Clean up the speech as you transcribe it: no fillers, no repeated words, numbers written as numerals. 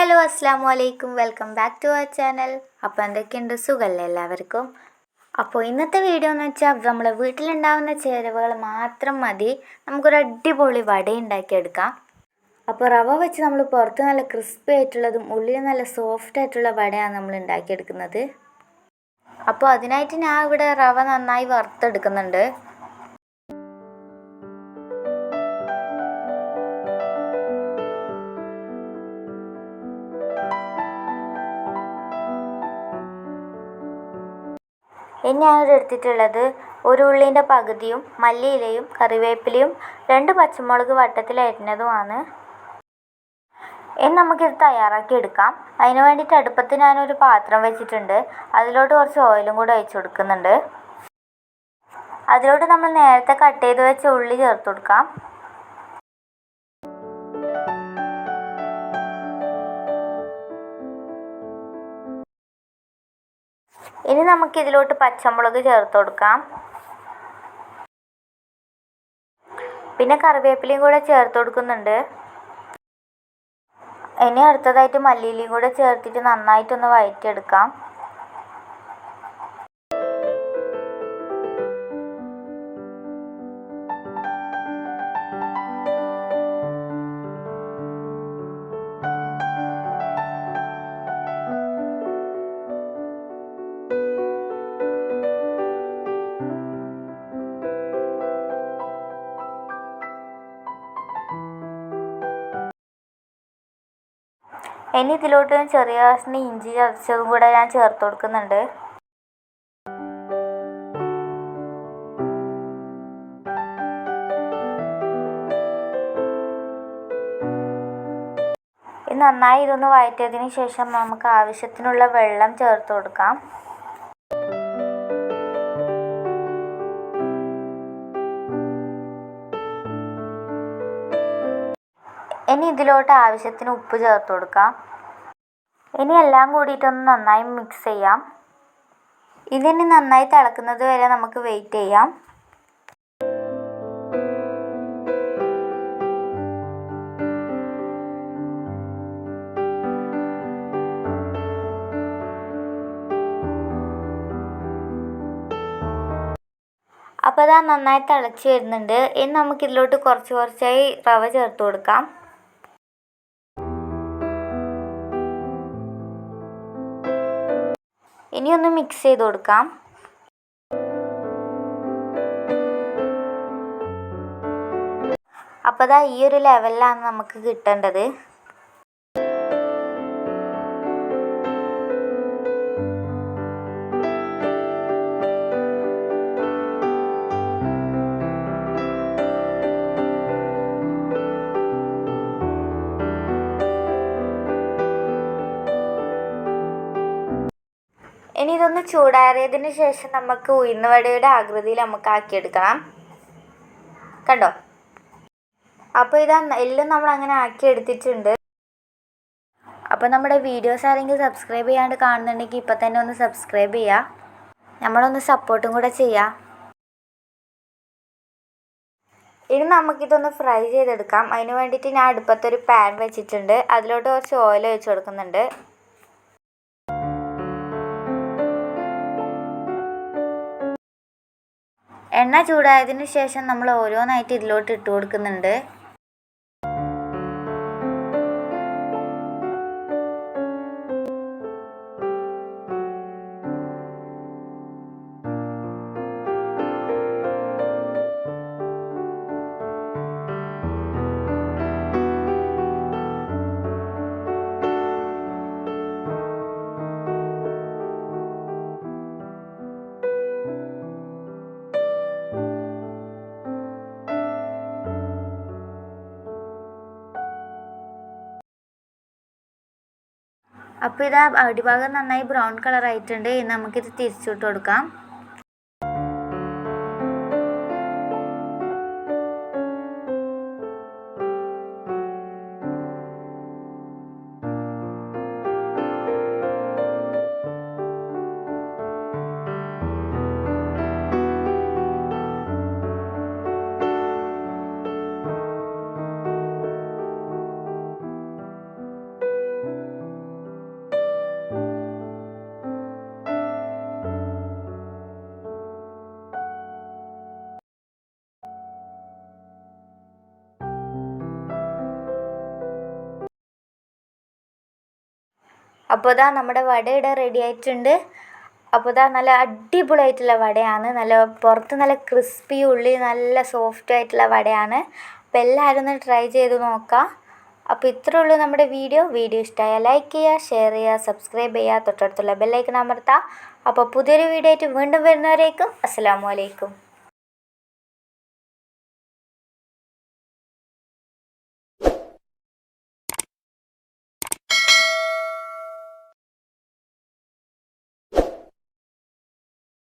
Hello അസ്സാമു അലൈക്കും, welcome back to our channel. അപ്പോൾ എന്തൊക്കെയുണ്ട്, സുഖമല്ലേ എല്ലാവർക്കും? അപ്പോൾ ഇന്നത്തെ വീഡിയോ എന്ന് വെച്ചാൽ നമ്മളെ വീട്ടിലുണ്ടാകുന്ന ചേരുവകൾ മാത്രം മതി നമുക്കൊരു അടിപൊളി വട ഉണ്ടാക്കിയെടുക്കാം. അപ്പോൾ റവ വെച്ച് നമ്മൾ പുറത്ത് നല്ല ക്രിസ്പി ആയിട്ടുള്ളതും ഉള്ളിൽ നല്ല സോഫ്റ്റ് ആയിട്ടുള്ള വടയാണ് നമ്മൾ ഉണ്ടാക്കിയെടുക്കുന്നത്. അപ്പോൾ അതിനായിട്ട് ഞാൻ ഇവിടെ റവ നന്നായി വറുത്തെടുക്കുന്നുണ്ട്. ഇനി ഞാനിവിടെ എടുത്തിട്ടുള്ളത് ഒരു ഉള്ളിൻ്റെ പകുതിയും മല്ലിയിലയും കറിവേപ്പിലയും 2 പച്ചമുളക് വട്ടത്തിൽ അരിഞ്ഞതുമാണ്. ഇനി നമുക്കിത് തയ്യാറാക്കി എടുക്കാം. അതിന് വേണ്ടിയിട്ട് അടുപ്പത്ത് ഞാനൊരു പാത്രം വെച്ചിട്ടുണ്ട്. അതിലോട്ട് കുറച്ച് ഓയിലും കൂടെ ഒഴിച്ച് കൊടുക്കുന്നുണ്ട്. അതിലോട്ട് നമ്മൾ നേരത്തെ കട്ട് ചെയ്ത് വെച്ച ഉള്ളി ചേർത്ത് കൊടുക്കാം. ഇനി നമുക്കിതിലോട്ട് പച്ചമുളക് ചേർത്ത് കൊടുക്കാം. പിന്നെ കറിവേപ്പിലയും കൂടെ ചേർത്ത് കൊടുക്കുന്നുണ്ട്. ഇനി അടുത്തതായിട്ട് മല്ലിയിലയും കൂടെ ചേർത്തിട്ട് നന്നായിട്ടൊന്ന് വഴറ്റിയെടുക്കാം. ഇനി ഇതിലോട്ട് ചെറിയ കഷ്ണം ഇഞ്ചി ചതച്ചതും കൂടെ ഞാൻ ചേർത്ത് കൊടുക്കുന്നുണ്ട്. നന്നായി ഇതൊന്ന് വഴറ്റിയതിന് ശേഷം നമുക്ക് ആവശ്യത്തിനുള്ള വെള്ളം ചേർത്ത് കൊടുക്കാം. ഇനി ഇതിലോട്ട് ആവശ്യത്തിന് ഉപ്പ് ചേർത്ത് കൊടുക്കാം. ഇനി എല്ലാം കൂടിയിട്ടൊന്ന് നന്നായി മിക്സ് ചെയ്യാം. ഇതിനി നന്നായി തിളക്കുന്നത് വരെ നമുക്ക് വെയിറ്റ് ചെയ്യാം. അപ്പോൾ ഇതാ നന്നായി തിളച്ച് വരുന്നുണ്ട്. ഇനി നമുക്കിതിലോട്ട് കുറച്ചായി റവ ചേർത്ത് കൊടുക്കാം. ഇനി ഒന്ന് മിക്സ് ചെയ്ത് കൊടുക്കാം. അപ്പോൾ ദാ ഈ ഒരു ലെവലിലാണ് നമുക്ക് കിട്ടേണ്ടത്. ഇനി ഇതൊന്ന് ചൂടാറിയതിന് ശേഷം നമുക്ക് ഉഴുന്നുവടയുടെ ആകൃതിയിൽ നമുക്ക് ആക്കിയെടുക്കണം. കണ്ടോ? അപ്പോൾ ഇതാ എല്ലാം നമ്മൾ അങ്ങനെ ആക്കിയെടുത്തിട്ടുണ്ട്. അപ്പോൾ നമ്മുടെ വീഡിയോസ് ആരെങ്കിലും സബ്സ്ക്രൈബ് ചെയ്യാണ്ട് കാണുന്നുണ്ടെങ്കിൽ ഇപ്പം തന്നെ ഒന്ന് സബ്സ്ക്രൈബ് ചെയ്യുക. നമ്മളൊന്ന് സപ്പോർട്ടും കൂടെ ചെയ്യുക. ഇനി നമുക്കിതൊന്ന് ഫ്രൈ ചെയ്തെടുക്കാം. അതിന് വേണ്ടിയിട്ട് ഞാൻ അടുപ്പത്തൊരു പാൻ വെച്ചിട്ടുണ്ട്. അതിലോട്ട് കുറച്ച് ഓയിൽ ഒഴിച്ച് കൊടുക്കുന്നുണ്ട്. എണ്ണ ചൂടായതിനു ശേഷം നമ്മൾ ഓരോന്നായിട്ട് ഇതിലോട്ട് ഇട്ട് കൊടുക്കുന്നുണ്ട്. അപ്പോൾ ഇതാ അടിഭാഗം നന്നായി ബ്രൗൺ കളർ ആയിട്ടുണ്ട്. നമുക്കിത് തിരിച്ചിട്ട് കൊടുക്കാം. അപ്പോൾ ഇതാ നമ്മുടെ വട ഇവിടെ റെഡി ആയിട്ടുണ്ട്. അപ്പോൾ ഇതാ നല്ല അടിപൊളിയായിട്ടുള്ള വടയാണ്. നല്ല പുറത്ത് നല്ല ക്രിസ്പി, ഉള്ളി നല്ല സോഫ്റ്റ് ആയിട്ടുള്ള വടയാണ്. അപ്പോൾ എല്ലാവരും ഒന്ന് ട്രൈ ചെയ്ത് നോക്കാം. അപ്പോൾ ഇത്രേ ഉള്ളൂ നമ്മുടെ വീഡിയോ ഇഷ്ടമായാൽ ലൈക്ക് ചെയ്യുക, ഷെയർ ചെയ്യുക, സബ്സ്ക്രൈബ് ചെയ്യുക, തൊട്ടടുത്തുള്ള ബെല്ലൈക്കൺ അമർത്തുക. അപ്പോൾ പുതിയൊരു വീഡിയോ ആയിട്ട് വീണ്ടും വരുന്നവരേക്കും അസ്സലാമു അലൈക്കും.